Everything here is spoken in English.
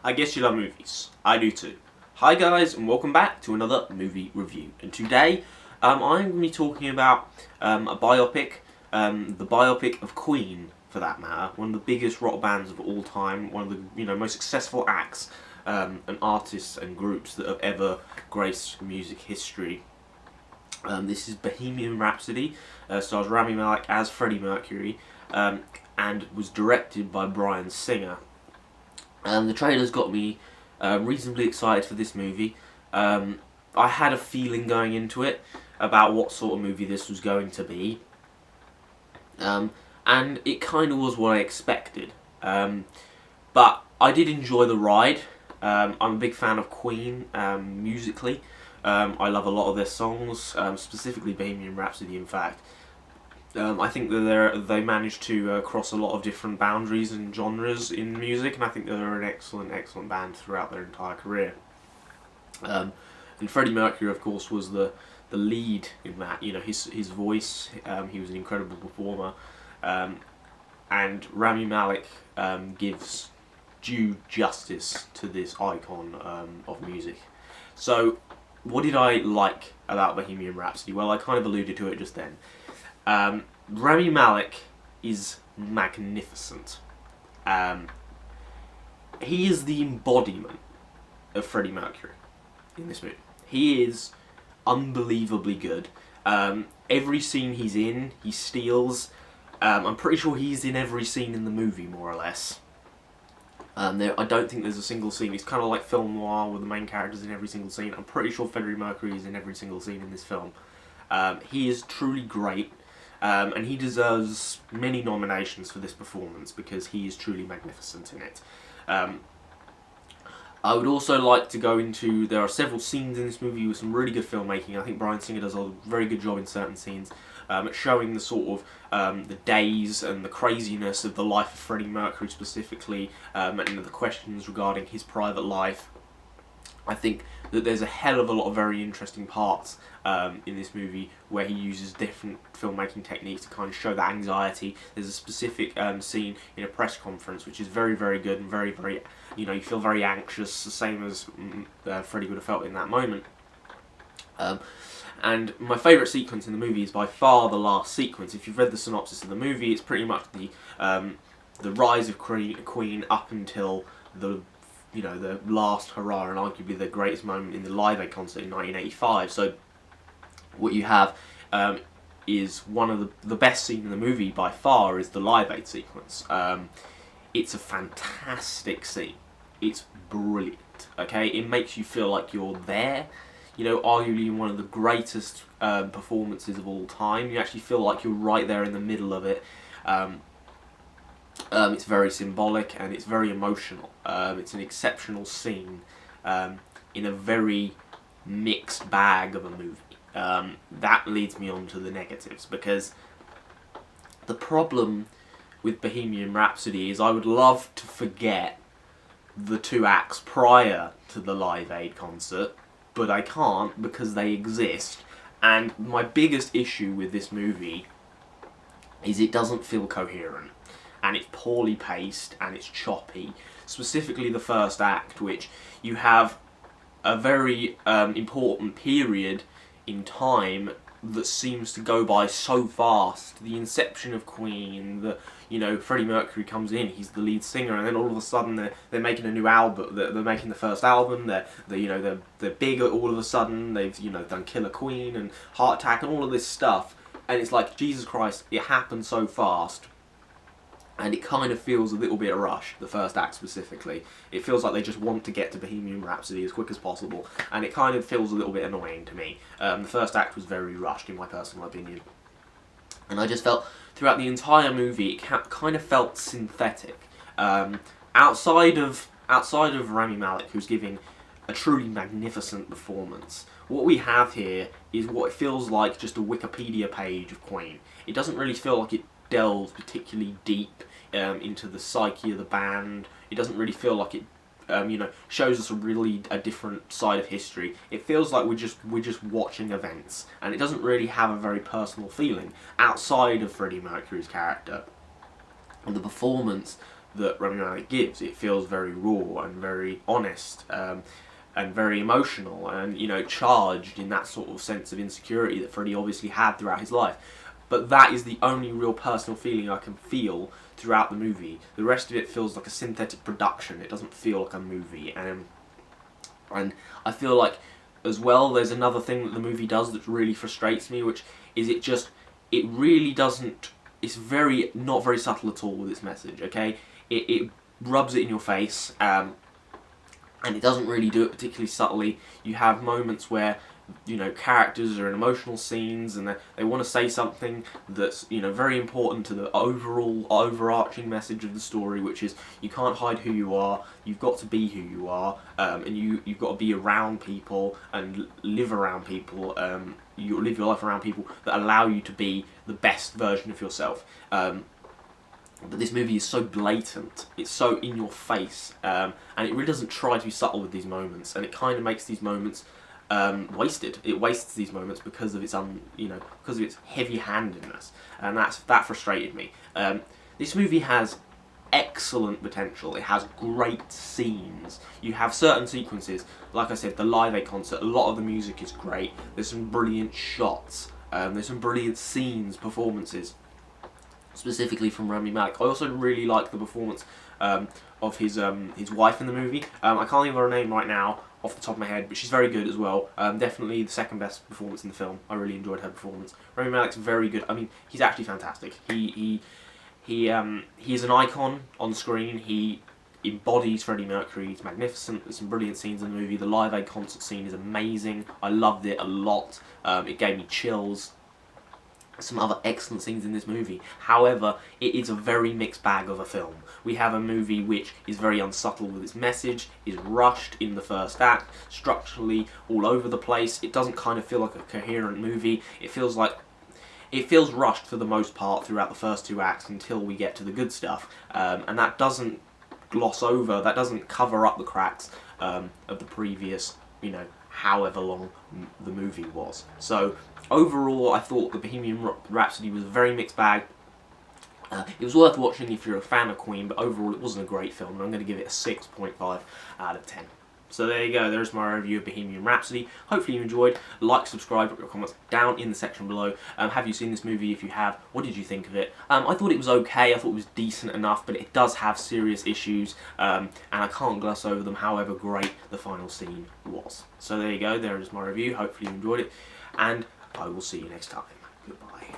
I guess you love movies. I do too. Hi guys, and welcome back to another movie review. And today, I'm going to be talking about a biopic, the biopic of Queen, for that matter. One of the biggest rock bands of all time, one of the most successful acts and artists and groups that have ever graced music history. This is Bohemian Rhapsody, stars Rami Malek as Freddie Mercury, and was directed by Bryan Singer. The trailer's got me reasonably excited for this movie. I had a feeling going into it about what sort of movie this was going to be, and it kind of was what I expected. But I did enjoy the ride. I'm a big fan of Queen musically. I love a lot of their songs, specifically Bohemian Rhapsody, in fact. I think that they managed to cross a lot of different boundaries and genres in music, and I think that they're an excellent band throughout their entire career. And Freddie Mercury, of course, was the lead in that. You know, his voice. He was an incredible performer, and Rami Malek gives due justice to this icon of music. So, what did I like about Bohemian Rhapsody? Well, I kind of alluded to it just then. Rami Malek is magnificent. He is the embodiment of Freddie Mercury in this movie. He is unbelievably good. Every scene he's in, he steals. I'm pretty sure he's in every scene in the movie, more or less. I don't think there's a single scene. It's kind of like film noir with the main characters in every single scene. I'm pretty sure Freddie Mercury is in every single scene in this film. He is truly great. And he deserves many nominations for this performance because he is truly magnificent in it. I would also like to go into, there are several scenes in this movie with some really good filmmaking. I think Bryan Singer does a very good job in certain scenes at showing the sort of the days and the craziness of the life of Freddie Mercury specifically, and the questions regarding his private life. I think that there's a hell of a lot of very interesting parts in this movie where he uses different filmmaking techniques to kind of show that anxiety. There's a specific scene in a press conference which is very, very good and very, very, you feel very anxious, the same as Freddie would have felt in that moment. And my favourite sequence in the movie is by far the last sequence. If you've read the synopsis of the movie, it's pretty much the rise of Queen up until the last hurrah, and arguably the greatest moment in the Live Aid concert in 1985. So what you have is one of the best scene in the movie by far is the Live Aid sequence. It's a fantastic scene. It's brilliant. Okay, it makes you feel like you're there. Arguably one of the greatest performances of all time. You actually feel like you're right there in the middle of it. It's very symbolic and it's very emotional. It's an exceptional scene in a very mixed bag of a movie. That leads me on to the negatives, because the problem with Bohemian Rhapsody is I would love to forget the two acts prior to the Live Aid concert, but I can't because they exist. And my biggest issue with this movie is it doesn't feel coherent. And it's poorly paced, and it's choppy. Specifically the first act, which you have a very important period in time that seems to go by so fast. The inception of Queen, Freddie Mercury comes in, he's the lead singer, and then all of a sudden they're making a new album. They're making the first album. They're big all of a sudden. They've done Killer Queen and Heart Attack and all of this stuff, and it's like, Jesus Christ, it happened so fast. And it kind of feels a little bit rushed, the first act specifically. It feels like they just want to get to Bohemian Rhapsody as quick as possible, and it kind of feels a little bit annoying to me. The first act was very rushed, in my personal opinion. And I just felt, throughout the entire movie, it kind of felt synthetic. Outside of Rami Malek, who's giving a truly magnificent performance, what we have here is what it feels like just a Wikipedia page of Queen. It doesn't really feel like it delves particularly deep into the psyche of the band. It doesn't really feel like it shows us a different side of history. It feels like we're just watching events, and it doesn't really have a very personal feeling outside of Freddie Mercury's character. And the performance that Rami Malek gives. It feels very raw and very honest, and very emotional, and charged in that sort of sense of insecurity that Freddie obviously had throughout his life. But that is the only real personal feeling I can feel throughout the movie. The rest of it feels like a synthetic production. It doesn't feel like a movie, and I feel like, as well, there's another thing that the movie does that really frustrates me, which is it really doesn't. It's not very subtle at all with its message. Okay, it rubs it in your face. And it doesn't really do it particularly subtly. You have moments where characters are in emotional scenes and they want to say something that's very important to the overall overarching message of the story, which is you can't hide who you are. You've got to be who you are, and you've got to be around people and live around people. You live your life around people that allow you to be the best version of yourself. But this movie is so blatant, it's so in your face, and it really doesn't try to be subtle with these moments, and it kind of makes these moments wasted. It wastes these moments because of its because of its heavy-handedness, and that frustrated me. This movie has excellent potential. It has great scenes. You have certain sequences, like I said, the Live Aid concert. A lot of the music is great. There's some brilliant shots. There's some brilliant scenes, performances, specifically from Rami Malek. I also really like the performance of his wife in the movie. I can't think of her name right now off the top of my head, but she's very good as well. Definitely the second best performance in the film. I really enjoyed her performance. Rami Malek's very good. I mean, he's actually fantastic. He's an icon on screen. He embodies Freddie Mercury. He's magnificent. There's some brilliant scenes in the movie. The Live Aid concert scene is amazing. I loved it a lot. It gave me chills. Some other excellent scenes in this movie. However, it is a very mixed bag of a film. We have a movie which is very unsubtle with its message, is rushed in the first act, structurally all over the place. It doesn't kind of feel like a coherent movie. It feels rushed for the most part throughout the first two acts until we get to the good stuff, and that doesn't gloss over, that doesn't cover up the cracks of the previous, however long the movie was. So overall, I thought the Bohemian Rhapsody was a very mixed bag. It was worth watching if you're a fan of Queen, but overall it wasn't a great film, and I'm going to give it a 6.5 out of 10. So there you go, there's my review of Bohemian Rhapsody. Hopefully you enjoyed. Like, subscribe, put your comments down in the section below. Have you seen this movie? If you have, what did you think of it? I thought it was okay, I thought it was decent enough, but it does have serious issues, and I can't gloss over them, however great the final scene was. So there you go, there is my review. Hopefully you enjoyed it, and I will see you next time. Goodbye.